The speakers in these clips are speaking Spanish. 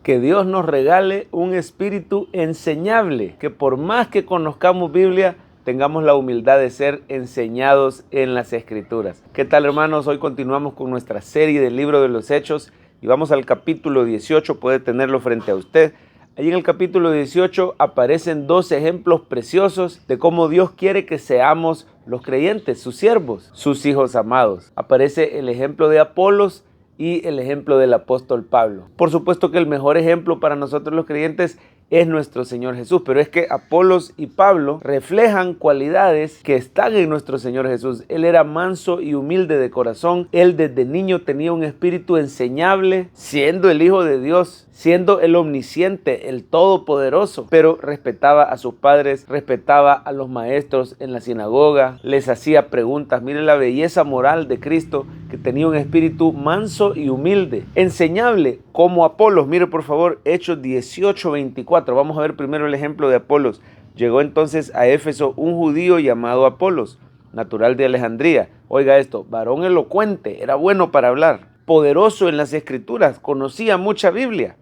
que Dios nos regale un espíritu enseñable, que por más que conozcamos Biblia, tengamos la humildad de ser enseñados en las Escrituras. ¿Qué tal, hermanos? Hoy continuamos con nuestra serie del libro de los Hechos y vamos al capítulo 18, puede tenerlo frente a usted. Allí en el capítulo 18 aparecen dos ejemplos preciosos de cómo Dios quiere que seamos los creyentes, sus siervos, sus hijos amados. Aparece el ejemplo de Apolos y el ejemplo del apóstol Pablo. Por supuesto que el mejor ejemplo para nosotros los creyentes es nuestro Señor Jesús, pero es que Apolos y Pablo reflejan cualidades que están en nuestro Señor Jesús. Él era manso y humilde de corazón. Él desde niño tenía un espíritu enseñable, siendo el Hijo de Dios, siendo el omnisciente, el todopoderoso, pero respetaba a sus padres, respetaba a los maestros en la sinagoga, les hacía preguntas. Miren la belleza moral de Cristo, que tenía un espíritu manso y humilde, enseñable como Apolos. Mire por favor Hechos 18:24. Vamos a ver primero el ejemplo de Apolos. Llegó entonces a Éfeso un judío llamado Apolos, natural de Alejandría. Oiga esto, varón elocuente, era bueno para hablar, poderoso en las Escrituras, conocía mucha Biblia.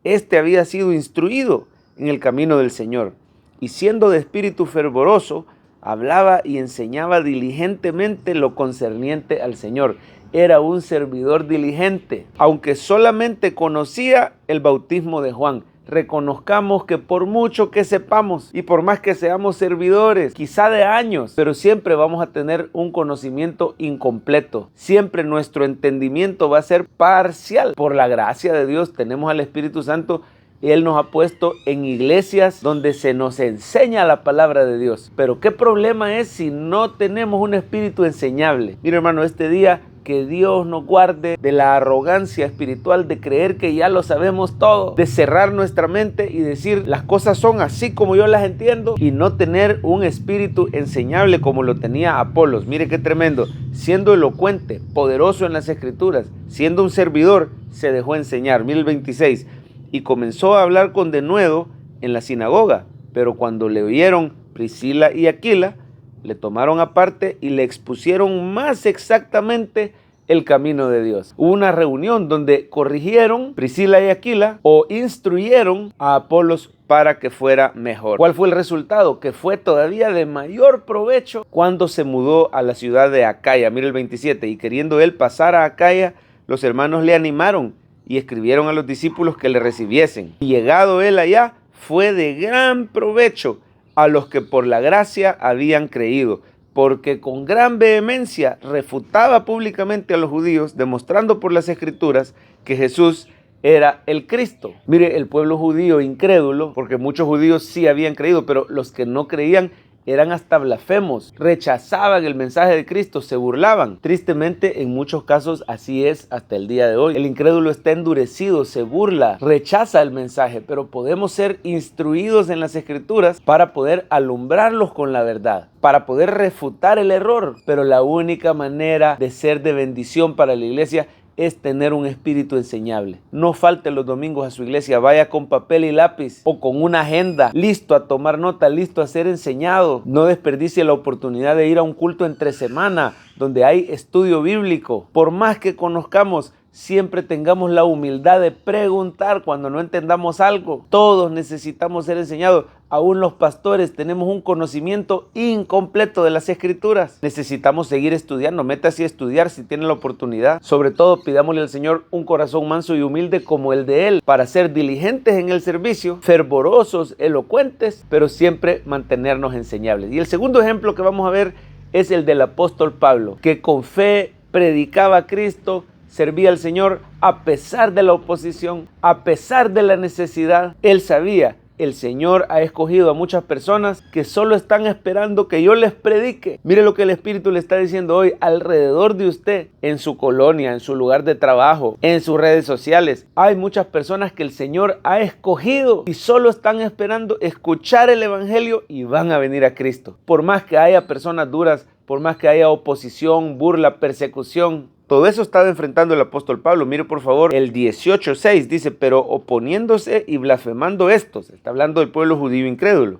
Este había sido instruido en el camino del Señor y siendo de espíritu fervoroso, hablaba y enseñaba diligentemente lo concerniente al Señor. Era un servidor diligente, aunque solamente conocía el bautismo de Juan. Reconozcamos que por mucho que sepamos y por más que seamos servidores, quizá de años, pero siempre vamos a tener un conocimiento incompleto. Siempre nuestro entendimiento va a ser parcial. Por la gracia de Dios tenemos al Espíritu Santo. Él nos ha puesto en iglesias donde se nos enseña la palabra de Dios. Pero ¿qué problema es si no tenemos un espíritu enseñable? Mira, hermano, este día que Dios nos guarde de la arrogancia espiritual de creer que ya lo sabemos todo, de cerrar nuestra mente y decir las cosas son así como yo las entiendo y no tener un espíritu enseñable como lo tenía Apolos. Mire qué tremendo, siendo elocuente, poderoso en las Escrituras, siendo un servidor, se dejó enseñar. Mire el 26, y comenzó a hablar con denuedo en la sinagoga, pero cuando le oyeron Priscila y Aquila, le tomaron aparte y le expusieron más exactamente el camino de Dios. Hubo una reunión donde corrigieron Priscila y Aquila o instruyeron a Apolos para que fuera mejor. ¿Cuál fue el resultado? Que fue todavía de mayor provecho cuando se mudó a la ciudad de Acaya. Mira el 27, y queriendo él pasar a Acaya, los hermanos le animaron y escribieron a los discípulos que le recibiesen. Y llegado él allá, fue de gran provecho a los que por la gracia habían creído, porque con gran vehemencia refutaba públicamente a los judíos, demostrando por las Escrituras que Jesús era el Cristo. Mire, el pueblo judío incrédulo, porque muchos judíos sí habían creído, pero los que no creían eran hasta blasfemos, rechazaban el mensaje de Cristo, se burlaban. Tristemente, en muchos casos así es hasta el día de hoy. El incrédulo está endurecido, se burla, rechaza el mensaje, pero podemos ser instruidos en las Escrituras para poder alumbrarlos con la verdad, para poder refutar el error. Pero la única manera de ser de bendición para la iglesia es tener un espíritu enseñable. No falte los domingos a su iglesia, vaya con papel y lápiz o con una agenda, listo a tomar nota, listo a ser enseñado. No desperdicie la oportunidad de ir a un culto entre semana donde hay estudio bíblico. Por más que conozcamos, siempre tengamos la humildad de preguntar cuando no entendamos algo. Todos necesitamos ser enseñados. Aún los pastores tenemos un conocimiento incompleto de las Escrituras. Necesitamos seguir estudiando. Métase a estudiar si tiene la oportunidad. Sobre todo, pidámosle al Señor un corazón manso y humilde como el de Él, para ser diligentes en el servicio, fervorosos, elocuentes, pero siempre mantenernos enseñables. Y el segundo ejemplo que vamos a ver es el del apóstol Pablo, que con fe predicaba a Cristo, servía al Señor a pesar de la oposición, a pesar de la necesidad. Él sabía, el Señor ha escogido a muchas personas que solo están esperando que yo les predique. Mire lo que el Espíritu le está diciendo hoy alrededor de usted, en su colonia, en su lugar de trabajo, en sus redes sociales. Hay muchas personas que el Señor ha escogido y solo están esperando escuchar el Evangelio y van a venir a Cristo. Por más que haya personas duras, por más que haya oposición, burla, persecución, todo eso estaba enfrentando el apóstol Pablo. Mire por favor el 18:6, dice, pero oponiéndose y blasfemando estos, está hablando del pueblo judío incrédulo,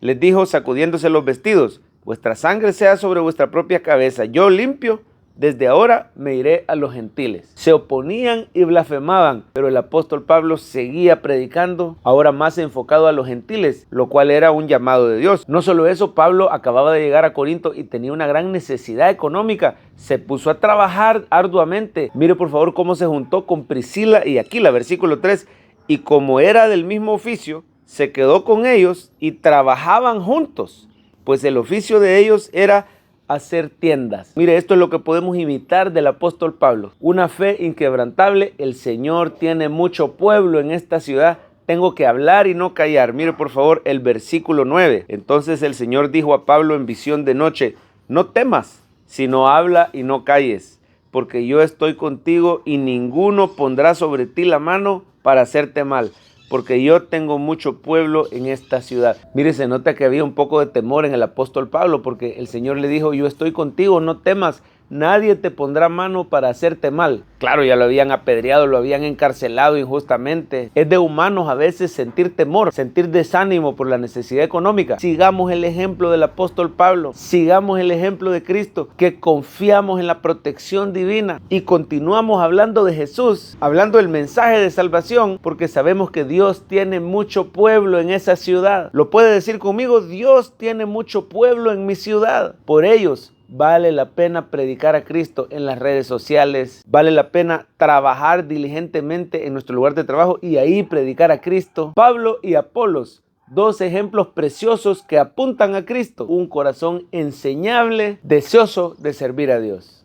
les dijo sacudiéndose los vestidos, vuestra sangre sea sobre vuestra propia cabeza, yo limpio desde ahora me iré a los gentiles. Se oponían y blasfemaban, pero el apóstol Pablo seguía predicando, ahora más enfocado a los gentiles, lo cual era un llamado de Dios. No solo eso, Pablo acababa de llegar a Corinto y tenía una gran necesidad económica. Se puso a trabajar arduamente. Mire por favor cómo se juntó con Priscila y Aquila, versículo 3. Y como era del mismo oficio, se quedó con ellos y trabajaban juntos, pues el oficio de ellos era hacer tiendas. Mire, esto es lo que podemos imitar del apóstol Pablo. Una fe inquebrantable. El Señor tiene mucho pueblo en esta ciudad. Tengo que hablar y no callar. Mire por favor el versículo 9. Entonces el Señor dijo a Pablo en visión de noche: no temas, sino habla y no calles, porque yo estoy contigo y ninguno pondrá sobre ti la mano para hacerte mal, porque yo tengo mucho pueblo en esta ciudad. Mire, se nota que había un poco de temor en el apóstol Pablo, porque el Señor le dijo: yo estoy contigo, no temas, nadie te pondrá mano para hacerte mal. Claro, ya lo habían apedreado, lo habían encarcelado injustamente. Es de humanos a veces sentir temor, sentir desánimo por la necesidad económica. Sigamos el ejemplo del apóstol Pablo, sigamos el ejemplo de Cristo, que confiamos en la protección divina y continuamos hablando de Jesús, hablando del mensaje de salvación, porque sabemos que Dios tiene mucho pueblo en esa ciudad. Lo puede decir conmigo: Dios tiene mucho pueblo en mi ciudad. Por ellos vale la pena predicar a Cristo en las redes sociales. Vale la pena trabajar diligentemente en nuestro lugar de trabajo y ahí predicar a Cristo. Pablo y Apolos, dos ejemplos preciosos que apuntan a Cristo. Un corazón enseñable, deseoso de servir a Dios.